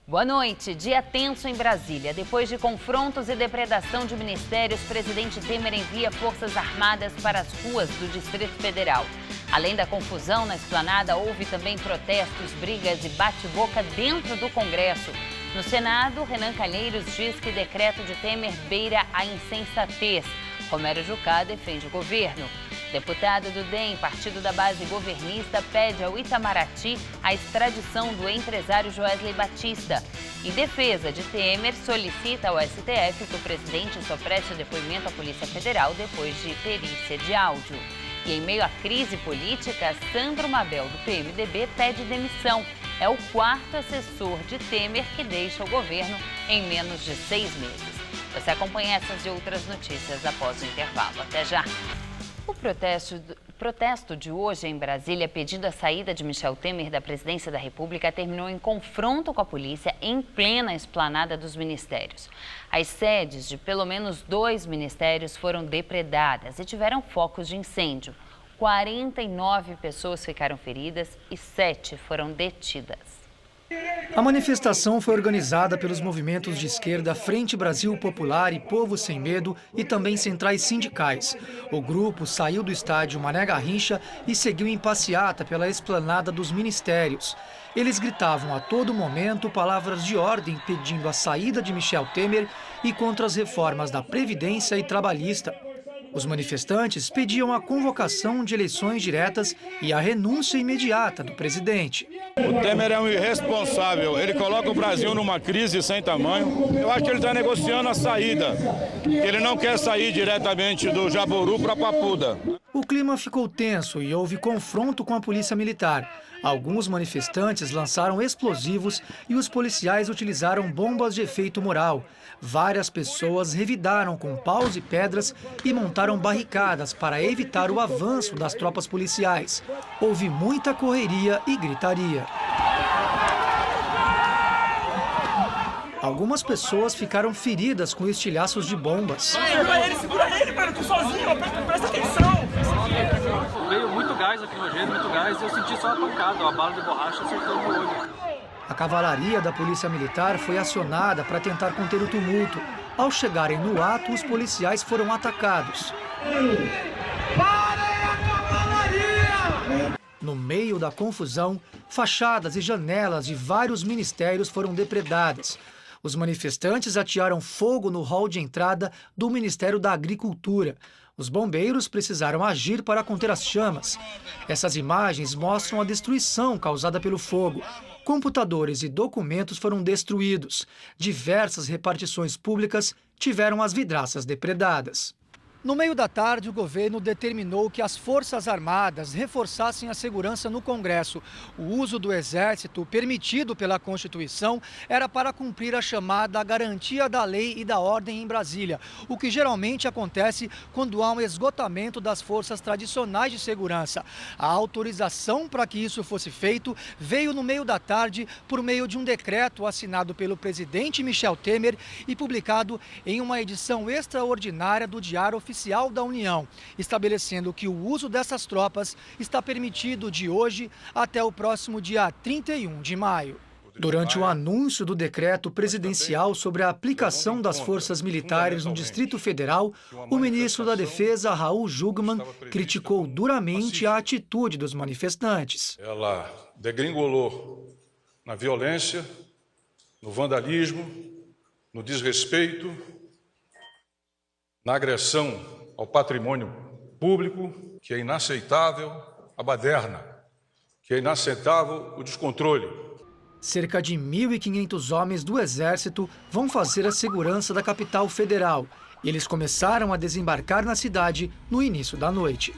Boa noite. Dia tenso em Brasília. Depois de confrontos e depredação de ministérios, presidente Temer envia Forças Armadas para as ruas do Distrito Federal. Além da confusão na esplanada, houve também protestos, brigas e bate-boca dentro do Congresso. No Senado, Renan Calheiros diz que decreto de Temer beira a insensatez. Romero Jucá defende o governo. Deputado do DEM, partido da base governista, pede ao Itamaraty a extradição do empresário Joesley Batista. Em defesa de Temer, solicita ao STF que o presidente só preste depoimento à Polícia Federal depois de perícia de áudio. E em meio à crise política, Sandro Mabel, do PMDB, pede demissão. É o quarto assessor de Temer que deixa o governo em menos de 6 meses. Você acompanha essas e outras notícias após o intervalo. Até já! O protesto de hoje em Brasília, pedindo a saída de Michel Temer da presidência da República, terminou em confronto com a polícia em plena esplanada dos ministérios. As sedes de pelo menos 2 ministérios foram depredadas e tiveram focos de incêndio. 49 pessoas ficaram feridas e 7 foram detidas. A manifestação foi organizada pelos movimentos de esquerda Frente Brasil Popular e Povo Sem Medo e também centrais sindicais. O grupo saiu do estádio Mané Garrincha e seguiu em passeata pela esplanada dos ministérios. Eles gritavam a todo momento palavras de ordem pedindo a saída de Michel Temer e contra as reformas da Previdência e Trabalhista. Os manifestantes pediam a convocação de eleições diretas e a renúncia imediata do presidente. O Temer é um irresponsável, ele coloca o Brasil numa crise sem tamanho. Eu acho que ele está negociando a saída, que ele não quer sair diretamente do Jaboru para Papuda. O clima ficou tenso e houve confronto com a polícia militar. Alguns manifestantes lançaram explosivos e os policiais utilizaram bombas de efeito moral. Várias pessoas revidaram com paus e pedras e montaram barricadas para evitar o avanço das tropas policiais. Houve muita correria e gritaria. Algumas pessoas ficaram feridas com estilhaços de bombas. Segura ele, eu tô sozinho, presta atenção. Veio muito gás lacrimogêneo, muito gás, e eu senti só a pancada, a bala de borracha acertou no meu olho. A cavalaria da Polícia Militar foi acionada para tentar conter o tumulto. Ao chegarem no ato, os policiais foram atacados. Parem a cavalaria! No meio da confusão, fachadas e janelas de vários ministérios foram depredadas. Os manifestantes atearam fogo no hall de entrada do Ministério da Agricultura. Os bombeiros precisaram agir para conter as chamas. Essas imagens mostram a destruição causada pelo fogo. Computadores e documentos foram destruídos. Diversas repartições públicas tiveram as vidraças depredadas. No meio da tarde, o governo determinou que as Forças Armadas reforçassem a segurança no Congresso. O uso do Exército, permitido pela Constituição, era para cumprir a chamada garantia da lei e da ordem em Brasília, o que geralmente acontece quando há um esgotamento das forças tradicionais de segurança. A autorização para que isso fosse feito veio no meio da tarde por meio de um decreto assinado pelo presidente Michel Temer e publicado em uma edição extraordinária do Diário Oficial da União, estabelecendo que o uso dessas tropas está permitido de hoje até o próximo dia 31 de maio. Durante o anúncio do decreto presidencial sobre a aplicação das forças militares no Distrito Federal, o ministro da Defesa, Raul Jungmann, criticou duramente a atitude dos manifestantes. Ela degringolou na violência, no vandalismo, no desrespeito, na agressão ao patrimônio público, que é inaceitável a baderna, que é inaceitável o descontrole. Cerca de 1.500 homens do Exército vão fazer a segurança da capital federal. Eles começaram a desembarcar na cidade no início da noite.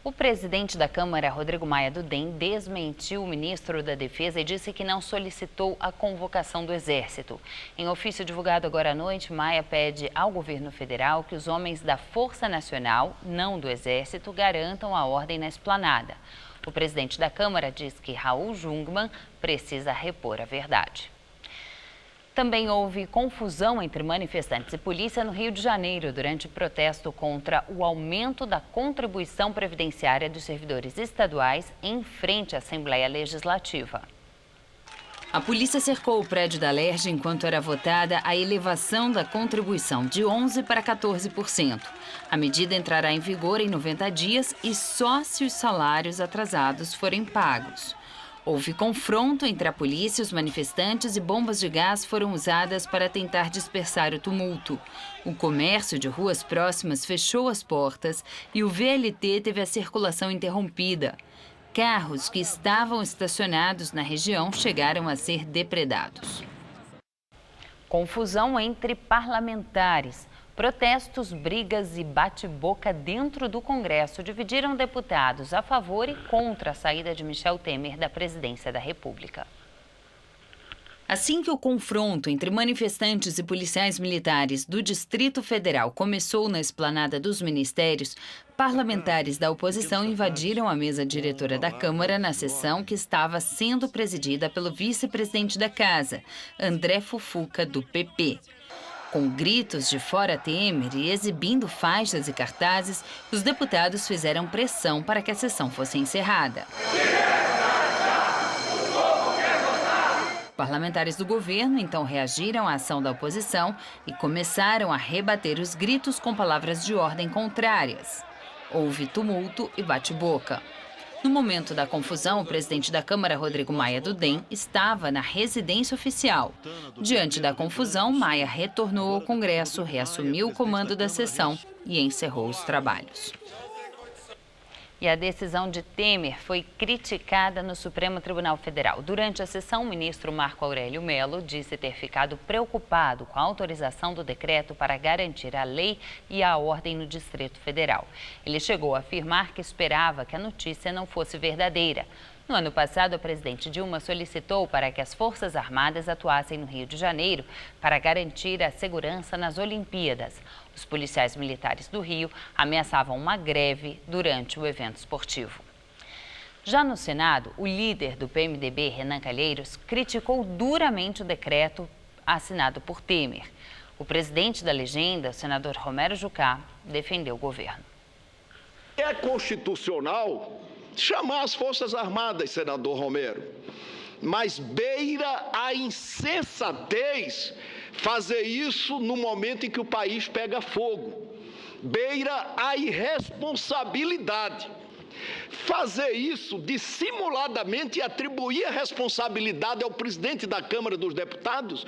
O presidente da Câmara, Rodrigo Maia, do DEM, desmentiu o ministro da Defesa e disse que não solicitou a convocação do Exército. Em ofício divulgado agora à noite, Maia pede ao governo federal que os homens da Força Nacional, não do Exército, garantam a ordem na esplanada. O presidente da Câmara diz que Raul Jungmann precisa repor a verdade. Também houve confusão entre manifestantes e polícia no Rio de Janeiro durante protesto contra o aumento da contribuição previdenciária dos servidores estaduais em frente à Assembleia Legislativa. A polícia cercou o prédio da Alerj enquanto era votada a elevação da contribuição de 11% para 14%. A medida entrará em vigor em 90 dias e só se os salários atrasados forem pagos. Houve confronto entre a polícia e os manifestantes e bombas de gás foram usadas para tentar dispersar o tumulto. O comércio de ruas próximas fechou as portas e o VLT teve a circulação interrompida. Carros que estavam estacionados na região chegaram a ser depredados. Confusão entre parlamentares. Protestos, brigas e bate-boca dentro do Congresso dividiram deputados a favor e contra a saída de Michel Temer da presidência da República. Assim que o confronto entre manifestantes e policiais militares do Distrito Federal começou na esplanada dos ministérios, parlamentares da oposição invadiram a mesa diretora da Câmara na sessão que estava sendo presidida pelo vice-presidente da Casa, André Fufuca, do PP. Com gritos de "Fora Temer" e exibindo faixas e cartazes, os deputados fizeram pressão para que a sessão fosse encerrada. Parlamentares do governo então reagiram à ação da oposição e começaram a rebater os gritos com palavras de ordem contrárias. Houve tumulto e bate-boca. No momento da confusão, o presidente da Câmara, Rodrigo Maia, do DEM, estava na residência oficial. Diante da confusão, Maia retornou ao Congresso, reassumiu o comando da sessão e encerrou os trabalhos. E a decisão de Temer foi criticada no Supremo Tribunal Federal. Durante a sessão, o ministro Marco Aurélio Mello disse ter ficado preocupado com a autorização do decreto para garantir a lei e a ordem no Distrito Federal. Ele chegou a afirmar que esperava que a notícia não fosse verdadeira. No ano passado, a presidente Dilma solicitou para que as Forças Armadas atuassem no Rio de Janeiro para garantir a segurança nas Olimpíadas. Os policiais militares do Rio ameaçavam uma greve durante o evento esportivo. Já no Senado, o líder do PMDB, Renan Calheiros, criticou duramente o decreto assinado por Temer. O presidente da legenda, o senador Romero Jucá, defendeu o governo. É constitucional chamar as Forças Armadas, senador Romero, mas beira a insensatez fazer isso no momento em que o país pega fogo. Beira a irresponsabilidade. Fazer isso dissimuladamente e atribuir a responsabilidade ao presidente da Câmara dos Deputados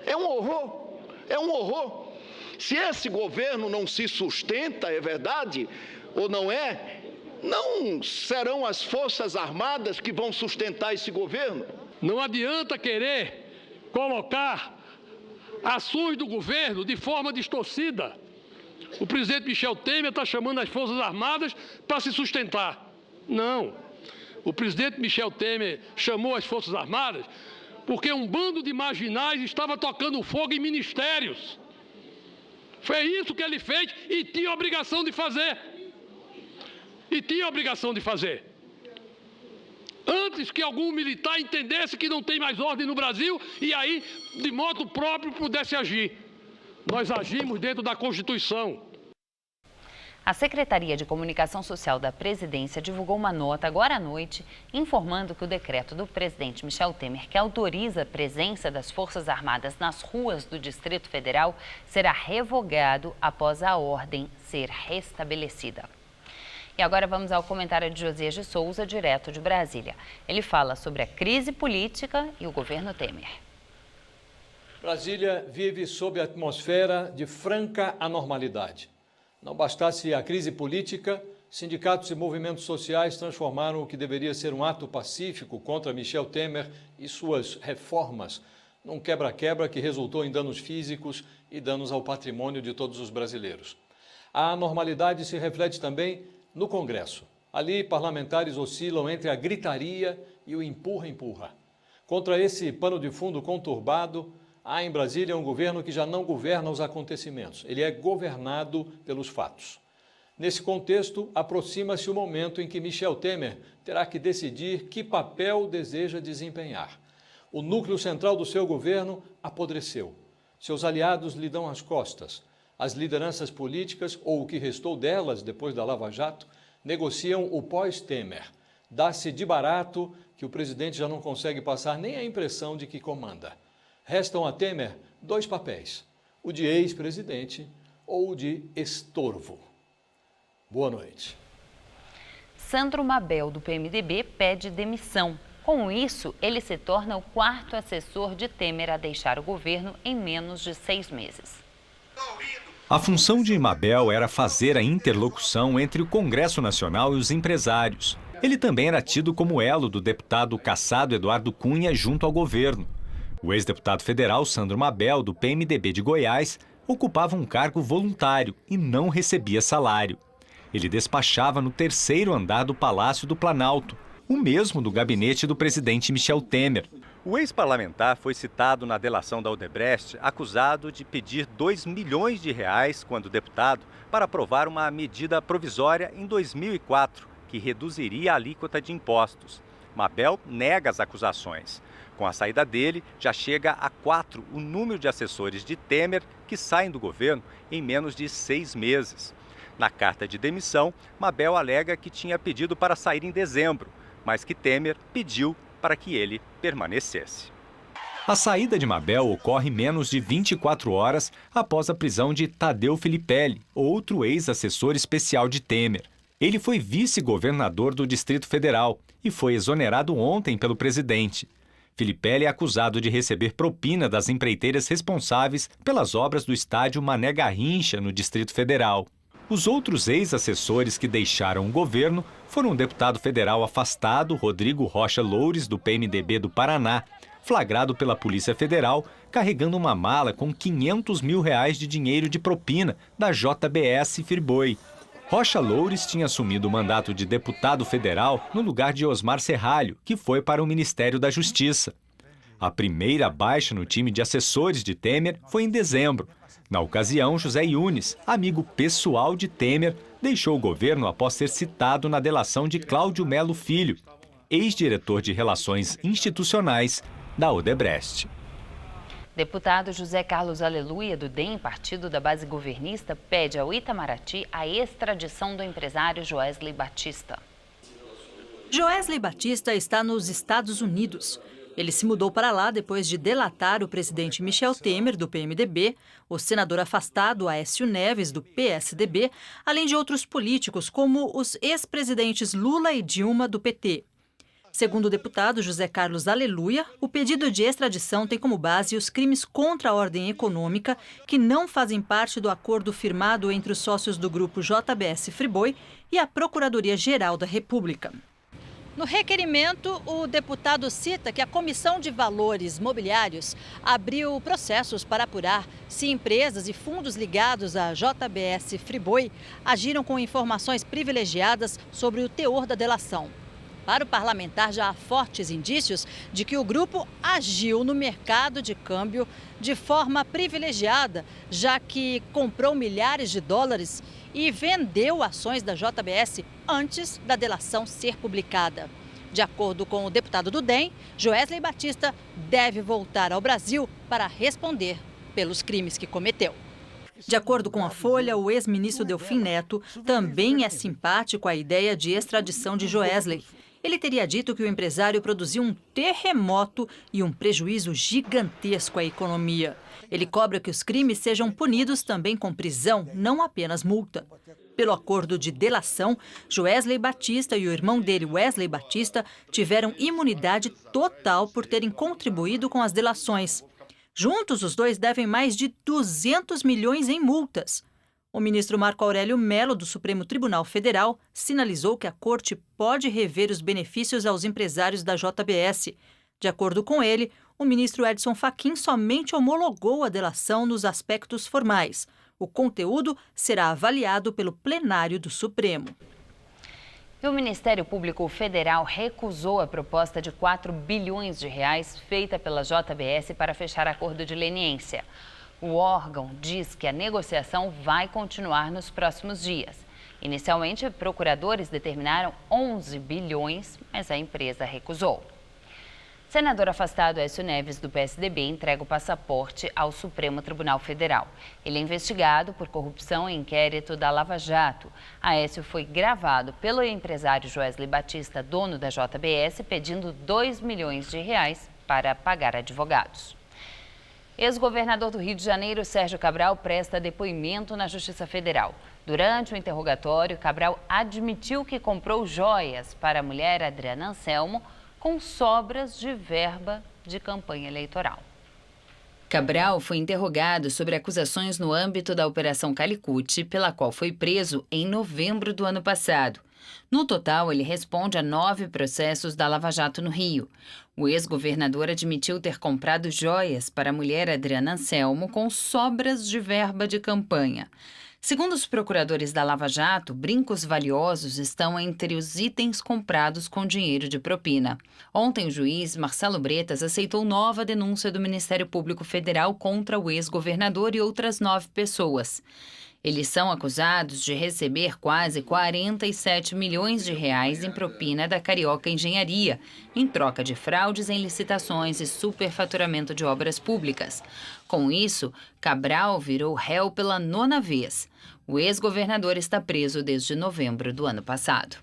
é um horror, é um horror. Se esse governo não se sustenta, é verdade ou não é, não serão as Forças Armadas que vão sustentar esse governo. Não adianta querer colocar ações do governo de forma distorcida. O presidente Michel Temer está chamando as Forças Armadas para se sustentar. Não. O presidente Michel Temer chamou as Forças Armadas porque um bando de marginais estava tocando fogo em ministérios. Foi isso que ele fez e tinha a obrigação de fazer. Antes que algum militar entendesse que não tem mais ordem no Brasil e aí, de modo próprio, pudesse agir. Nós agimos dentro da Constituição. A Secretaria de Comunicação Social da Presidência divulgou uma nota agora à noite informando que o decreto do presidente Michel Temer, que autoriza a presença das Forças Armadas nas ruas do Distrito Federal, será revogado após a ordem ser restabelecida. E agora vamos ao comentário de Josias de Souza, direto de Brasília. Ele fala sobre a crise política e o governo Temer. Brasília vive sob a atmosfera de franca anormalidade. Não bastasse a crise política, sindicatos e movimentos sociais transformaram o que deveria ser um ato pacífico contra Michel Temer e suas reformas num quebra-quebra que resultou em danos físicos e danos ao patrimônio de todos os brasileiros. A anormalidade se reflete também no Congresso. Ali, parlamentares oscilam entre a gritaria e o empurra-empurra. Contra esse pano de fundo conturbado, há em Brasília um governo que já não governa os acontecimentos. Ele é governado pelos fatos. Nesse contexto, aproxima-se o momento em que Michel Temer terá que decidir que papel deseja desempenhar. O núcleo central do seu governo apodreceu. Seus aliados lhe dão as costas. As lideranças políticas, ou o que restou delas depois da Lava Jato, negociam o pós-Temer. Dá-se de barato que o presidente já não consegue passar nem a impressão de que comanda. Restam a Temer 2 papéis, o de ex-presidente ou o de estorvo. Boa noite. Sandro Mabel, do PMDB, pede demissão. Com isso, ele se torna o 4º assessor de Temer a deixar o governo em menos de 6 meses. A função de Mabel era fazer a interlocução entre o Congresso Nacional e os empresários. Ele também era tido como elo do deputado cassado Eduardo Cunha junto ao governo. O ex-deputado federal Sandro Mabel, do PMDB de Goiás, ocupava um cargo voluntário e não recebia salário. Ele despachava no 3º andar do Palácio do Planalto, o mesmo do gabinete do presidente Michel Temer. O ex-parlamentar foi citado na delação da Odebrecht, acusado de pedir R$2 milhões quando deputado, para aprovar uma medida provisória em 2004, que reduziria a alíquota de impostos. Mabel nega as acusações. Com a saída dele, já chega a 4 o número de assessores de Temer que saem do governo em menos de 6 meses. Na carta de demissão, Mabel alega que tinha pedido para sair em dezembro, mas que Temer pediu para que ele permanecesse. A saída de Mabel ocorre menos de 24 horas após a prisão de Tadeu Filipelli, outro ex-assessor especial de Temer. Ele foi vice-governador do Distrito Federal e foi exonerado ontem pelo presidente. Filipelli é acusado de receber propina das empreiteiras responsáveis pelas obras do estádio Mané Garrincha, no Distrito Federal. Os outros ex-assessores que deixaram o governo foram o deputado federal afastado Rodrigo Rocha Loures, do PMDB do Paraná, flagrado pela Polícia Federal carregando uma mala com R$500 mil de dinheiro de propina da JBS Friboi. Rocha Loures tinha assumido o mandato de deputado federal no lugar de Osmar Serralho, que foi para o Ministério da Justiça. A primeira baixa no time de assessores de Temer foi em dezembro. Na ocasião, José Yunes, amigo pessoal de Temer, deixou o governo após ser citado na delação de Cláudio Melo Filho, ex-diretor de Relações Institucionais da Odebrecht. Deputado José Carlos Aleluia, do DEM, partido da base governista, pede ao Itamaraty a extradição do empresário Joesley Batista. Joesley Batista está nos Estados Unidos. Ele se mudou para lá depois de delatar o presidente Michel Temer, do PMDB, o senador afastado Aécio Neves, do PSDB, além de outros políticos, como os ex-presidentes Lula e Dilma, do PT. Segundo o deputado José Carlos Aleluia, o pedido de extradição tem como base os crimes contra a ordem econômica que não fazem parte do acordo firmado entre os sócios do grupo JBS Friboi e a Procuradoria-Geral da República. No requerimento, o deputado cita que a Comissão de Valores Mobiliários abriu processos para apurar se empresas e fundos ligados à JBS Friboi agiram com informações privilegiadas sobre o teor da delação. Para o parlamentar, já há fortes indícios de que o grupo agiu no mercado de câmbio de forma privilegiada, já que comprou milhares de dólares e vendeu ações da JBS antes da delação ser publicada. De acordo com o deputado do DEM, Joesley Batista deve voltar ao Brasil para responder pelos crimes que cometeu. De acordo com a Folha, o ex-ministro Delfim Neto também é simpático à ideia de extradição de Joesley. Ele teria dito que o empresário produziu um terremoto e um prejuízo gigantesco à economia. Ele cobra que os crimes sejam punidos também com prisão, não apenas multa. Pelo acordo de delação, Joesley Batista e o irmão dele, Wesley Batista, tiveram imunidade total por terem contribuído com as delações. Juntos, os dois devem mais de 200 milhões em multas. O ministro Marco Aurélio Mello, do Supremo Tribunal Federal, sinalizou que a corte pode rever os benefícios aos empresários da JBS. De acordo com ele, o ministro Edson Fachin somente homologou a delação nos aspectos formais. O conteúdo será avaliado pelo plenário do Supremo. E o Ministério Público Federal recusou a proposta de R$4 bilhões feita pela JBS para fechar acordo de leniência. O órgão diz que a negociação vai continuar nos próximos dias. Inicialmente, procuradores determinaram 11 bilhões, mas a empresa recusou. Senador afastado Aécio Neves, do PSDB, entrega o passaporte ao Supremo Tribunal Federal. Ele é investigado por corrupção em inquérito da Lava Jato. Aécio foi gravado pelo empresário Joesley Batista, dono da JBS, pedindo R$2 milhões para pagar advogados. Ex-governador do Rio de Janeiro, Sérgio Cabral, presta depoimento na Justiça Federal. Durante o interrogatório, Cabral admitiu que comprou joias para a mulher Adriana Anselmo com sobras de verba de campanha eleitoral. Cabral foi interrogado sobre acusações no âmbito da Operação Calicut, pela qual foi preso em novembro do ano passado. No total, ele responde a 9 processos da Lava Jato no Rio. O ex-governador admitiu ter comprado joias para a mulher Adriana Anselmo com sobras de verba de campanha. Segundo os procuradores da Lava Jato, brincos valiosos estão entre os itens comprados com dinheiro de propina. Ontem, o juiz Marcelo Bretas aceitou nova denúncia do Ministério Público Federal contra o ex-governador e outras 9 pessoas. Eles são acusados de receber quase R$47 milhões em propina da Carioca Engenharia, em troca de fraudes em licitações e superfaturamento de obras públicas. Com isso, Cabral virou réu pela 9ª vez. O ex-governador está preso desde novembro do ano passado.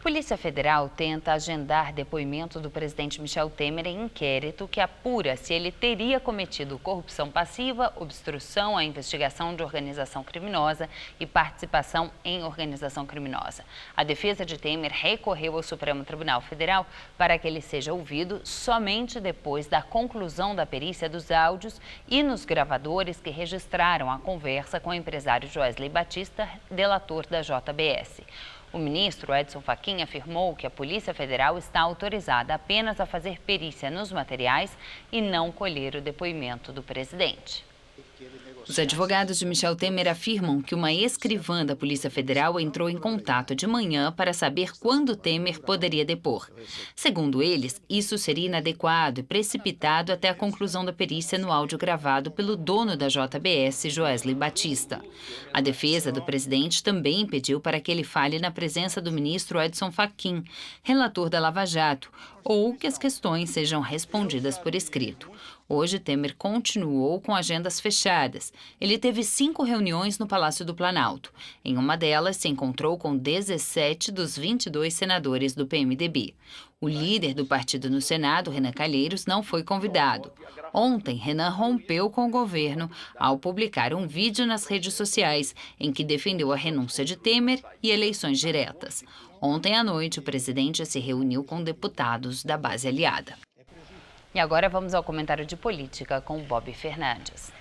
Polícia Federal tenta agendar depoimento do presidente Michel Temer em inquérito que apura se ele teria cometido corrupção passiva, obstrução à investigação de organização criminosa e participação em organização criminosa. A defesa de Temer recorreu ao Supremo Tribunal Federal para que ele seja ouvido somente depois da conclusão da perícia dos áudios e nos gravadores que registraram a conversa com o empresário Joesley Batista, delator da JBS. O ministro Edson Fachin afirmou que a Polícia Federal está autorizada apenas a fazer perícia nos materiais e não colher o depoimento do presidente. Os advogados de Michel Temer afirmam que uma escrivã da Polícia Federal entrou em contato de manhã para saber quando Temer poderia depor. Segundo eles, isso seria inadequado e precipitado até a conclusão da perícia no áudio gravado pelo dono da JBS, Joesley Batista. A defesa do presidente também pediu para que ele fale na presença do ministro Edson Fachin, relator da Lava Jato, ou que as questões sejam respondidas por escrito. Hoje, Temer continuou com agendas fechadas. Ele teve 5 reuniões no Palácio do Planalto. Em uma delas, se encontrou com 17 dos 22 senadores do PMDB. O líder do partido no Senado, Renan Calheiros, não foi convidado. Ontem, Renan rompeu com o governo ao publicar um vídeo nas redes sociais em que defendeu a renúncia de Temer e eleições diretas. Ontem à noite, o presidente se reuniu com deputados da base aliada. E agora vamos ao comentário de política com Bob Fernandes.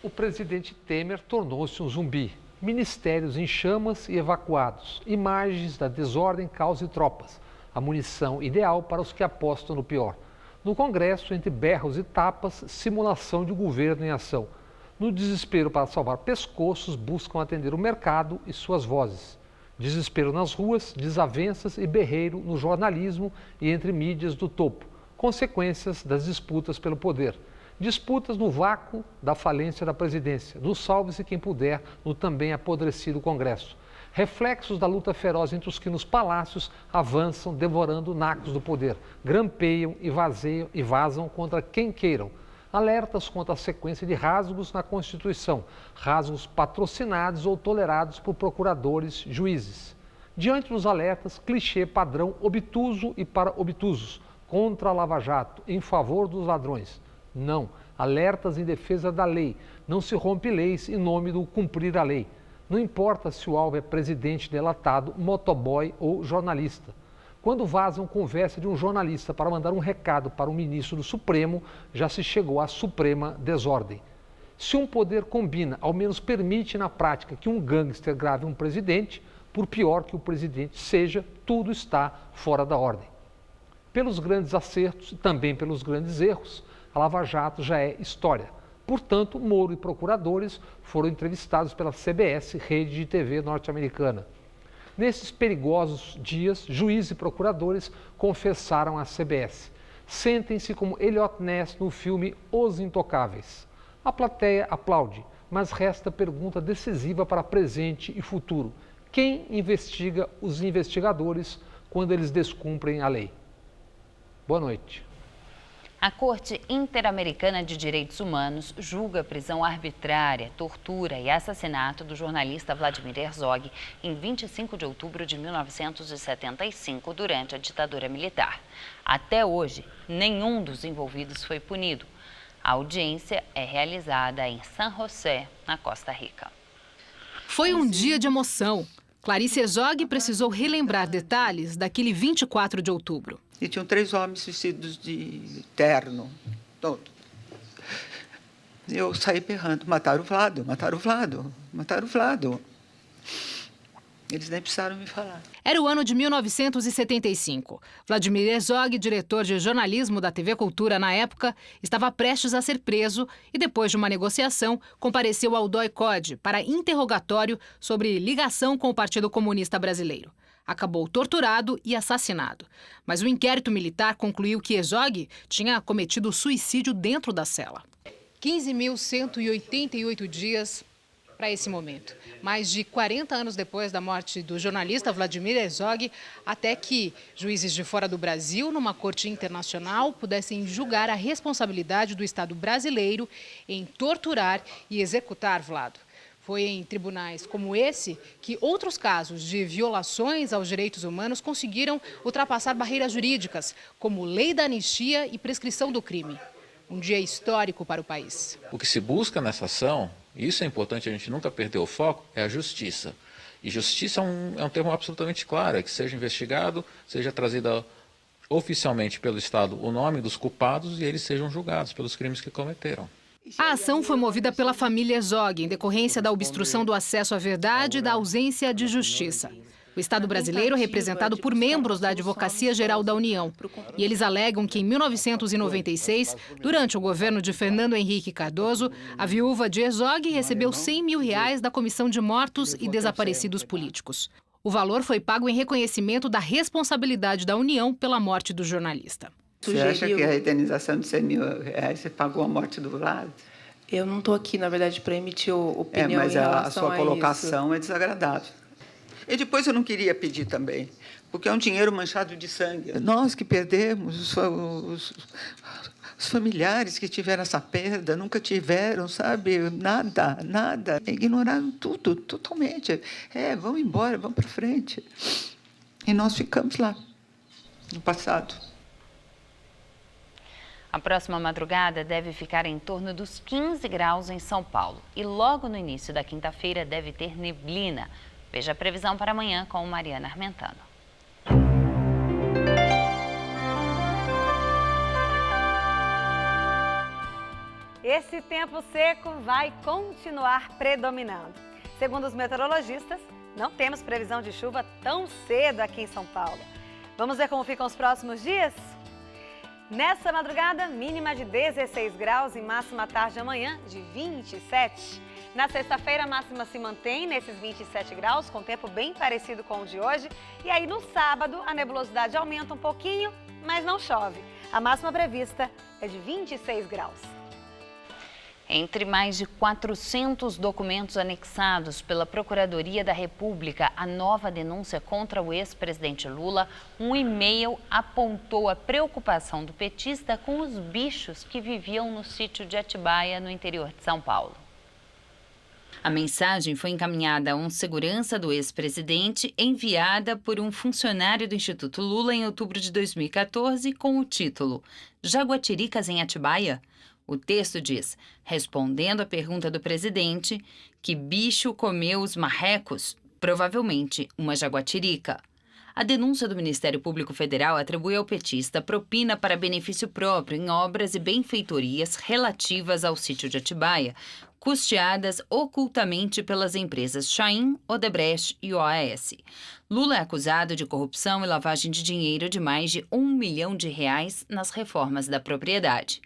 O presidente Temer tornou-se um zumbi. Ministérios em chamas e evacuados. Imagens da desordem, caos e tropas. A munição ideal para os que apostam no pior. No Congresso, entre berros e tapas, simulação de governo em ação. No desespero para salvar pescoços, buscam atender o mercado e suas vozes. Desespero nas ruas, desavenças e berreiro no jornalismo e entre mídias do topo. Consequências das disputas pelo poder. Disputas no vácuo da falência da presidência, do salve-se quem puder no também apodrecido Congresso. Reflexos da luta feroz entre os que nos palácios avançam devorando nacos do poder, grampeiam e vazam contra quem queiram. Alertas contra a sequência de rasgos na Constituição, rasgos patrocinados ou tolerados por procuradores, juízes. Diante dos alertas, clichê padrão obtuso e para obtusos. Contra a Lava Jato, em favor dos ladrões. Não, alertas em defesa da lei. Não se rompe leis em nome do cumprir a lei. Não importa se o alvo é presidente delatado, motoboy ou jornalista. Quando vazam conversa de um jornalista para mandar um recado para um ministro do Supremo, já se chegou à suprema desordem. Se um poder combina, ao menos permite na prática que um gangster grave um presidente, por pior que o presidente seja, tudo está fora da ordem. Pelos grandes acertos e também pelos grandes erros, a Lava Jato já é história. Portanto, Moro e procuradores foram entrevistados pela CBS, rede de TV norte-americana. Nesses perigosos dias, juízes e procuradores confessaram à CBS. Sentem-se como Eliot Ness no filme Os Intocáveis. A plateia aplaude, mas resta pergunta decisiva para presente e futuro. Quem investiga os investigadores quando eles descumprem a lei? Boa noite. A Corte Interamericana de Direitos Humanos julga a prisão arbitrária, tortura e assassinato do jornalista Vladimir Herzog em 25 de outubro de 1975, durante a ditadura militar. Até hoje, nenhum dos envolvidos foi punido. A audiência é realizada em San José, na Costa Rica. Foi um dia de emoção. Clarice Herzog precisou relembrar detalhes daquele 24 de outubro. E tinham 3 homens vestidos de terno, todo. Eu saí berrando, mataram o Vlado, mataram o Vlado, mataram o Vlado. Eles nem precisaram me falar. Era o ano de 1975. Vladimir Herzog, diretor de jornalismo da TV Cultura na época, estava prestes a ser preso e, depois de uma negociação, compareceu ao DOI-CODE para interrogatório sobre ligação com o Partido Comunista Brasileiro. Acabou torturado e assassinado. Mas o inquérito militar concluiu que Herzog tinha cometido suicídio dentro da cela. 15.188 dias para esse momento. Mais de 40 anos depois da morte do jornalista Vladimir Herzog, até que juízes de fora do Brasil, numa corte internacional, pudessem julgar a responsabilidade do Estado brasileiro em torturar e executar Vlado. Foi em tribunais como esse que outros casos de violações aos direitos humanos conseguiram ultrapassar barreiras jurídicas, como lei da anistia e prescrição do crime. Um dia histórico para o país. O que se busca nessa ação, e isso é importante a gente nunca perder o foco, é a justiça. E justiça é um termo absolutamente claro, é que seja investigado, seja trazida oficialmente pelo Estado o nome dos culpados e eles sejam julgados pelos crimes que cometeram. A ação foi movida pela família Herzog, em decorrência da obstrução do acesso à verdade e da ausência de justiça. O Estado brasileiro é representado por membros da Advocacia Geral da União. E eles alegam que, em 1996, durante o governo de Fernando Henrique Cardoso, a viúva de Herzog recebeu R$100 mil da Comissão de Mortos e Desaparecidos Políticos. O valor foi pago em reconhecimento da responsabilidade da União pela morte do jornalista. Você acha que a indenização de R$100 mil você pagou a morte do Vlado? Eu não estou aqui, na verdade, para emitir opinião em relação a isso. Mas a sua colocação é desagradável. E depois eu não queria pedir também, porque é um dinheiro manchado de sangue. Nós que perdemos, os familiares que tiveram essa perda, nunca tiveram, sabe, nada. Ignoraram tudo, totalmente. Vamos embora, vamos para frente. E nós ficamos lá, no passado. A próxima madrugada deve ficar em torno dos 15 graus em São Paulo. E logo no início da quinta-feira deve ter neblina. Veja a previsão para amanhã com Mariana Armentano. Esse tempo seco vai continuar predominando. Segundo os meteorologistas, não temos previsão de chuva tão cedo aqui em São Paulo. Vamos ver como ficam os próximos dias? Nessa madrugada, mínima de 16 graus e máxima à tarde de amanhã de 27. Na sexta-feira, a máxima se mantém nesses 27 graus, com tempo bem parecido com o de hoje. E aí, no sábado, a nebulosidade aumenta um pouquinho, mas não chove. A máxima prevista é de 26 graus. Entre mais de 400 documentos anexados pela Procuradoria da República à nova denúncia contra o ex-presidente Lula, um e-mail apontou a preocupação do petista com os bichos que viviam no sítio de Atibaia, no interior de São Paulo. A mensagem foi encaminhada a um segurança do ex-presidente, enviada por um funcionário do Instituto Lula em outubro de 2014, com o título "Jaguatiricas em Atibaia?". O texto diz, respondendo à pergunta do presidente, que bicho comeu os marrecos? Provavelmente uma jaguatirica. A denúncia do Ministério Público Federal atribui ao petista propina para benefício próprio em obras e benfeitorias relativas ao sítio de Atibaia, custeadas ocultamente pelas empresas Chaim, Odebrecht e OAS. Lula é acusado de corrupção e lavagem de dinheiro de mais de R$1 milhão nas reformas da propriedade.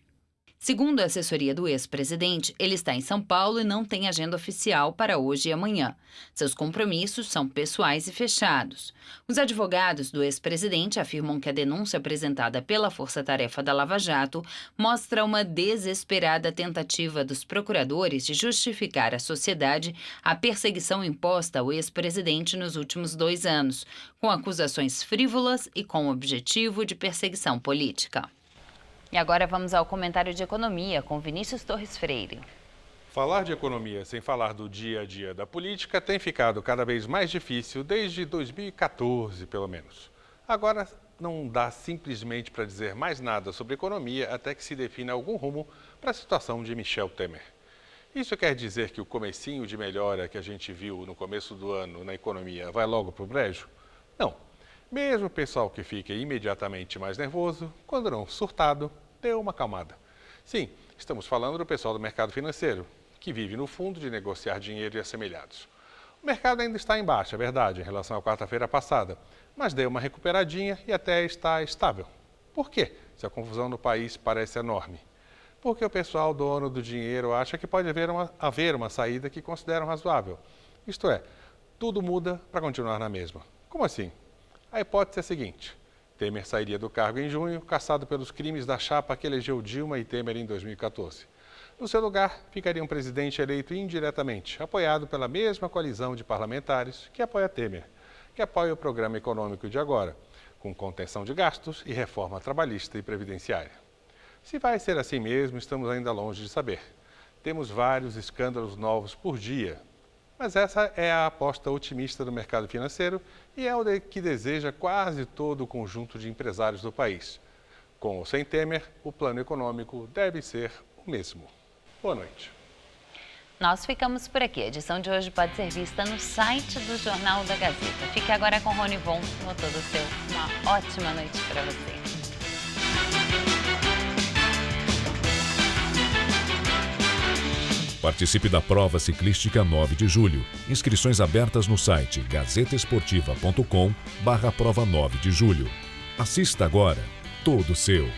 Segundo a assessoria do ex-presidente, ele está em São Paulo e não tem agenda oficial para hoje e amanhã. Seus compromissos são pessoais e fechados. Os advogados do ex-presidente afirmam que a denúncia apresentada pela Força-Tarefa da Lava Jato mostra uma desesperada tentativa dos procuradores de justificar à sociedade a perseguição imposta ao ex-presidente nos últimos 2 anos, com acusações frívolas e com o objetivo de perseguição política. E agora vamos ao comentário de economia com Vinícius Torres Freire. Falar de economia sem falar do dia a dia da política tem ficado cada vez mais difícil desde 2014, pelo menos. Agora não dá simplesmente para dizer mais nada sobre economia até que se defina algum rumo para a situação de Michel Temer. Isso quer dizer que o comecinho de melhora que a gente viu no começo do ano na economia vai logo para o brejo? Não. Mesmo o pessoal que fica imediatamente mais nervoso, quando não surtado, deu uma acalmada. Sim, estamos falando do pessoal do mercado financeiro, que vive no fundo de negociar dinheiro e assemelhados. O mercado ainda está em baixa, é verdade, em relação à quarta-feira passada, mas deu uma recuperadinha e até está estável. Por quê? Se a confusão no país parece enorme. Porque o pessoal dono do dinheiro acha que pode haver uma saída que consideram razoável. Isto é, tudo muda para continuar na mesma. Como assim? A hipótese é a seguinte: Temer sairia do cargo em junho, caçado pelos crimes da chapa que elegeu Dilma e Temer em 2014. No seu lugar, ficaria um presidente eleito indiretamente, apoiado pela mesma coalizão de parlamentares que apoia Temer, que apoia o programa econômico de agora, com contenção de gastos e reforma trabalhista e previdenciária. Se vai ser assim mesmo, estamos ainda longe de saber. Temos vários escândalos novos por dia. Mas essa é a aposta otimista do mercado financeiro e é o que deseja quase todo o conjunto de empresários do país. Com ou sem Temer, o plano econômico deve ser o mesmo. Boa noite. Nós ficamos por aqui. A edição de hoje pode ser vista no site do Jornal da Gazeta. Fique agora com Rony Von, no Todo Seu. Uma ótima noite para você. Participe da prova ciclística 9 de julho. Inscrições abertas no site gazetaesportiva.com/prova 9 de julho. Assista agora. Todo seu.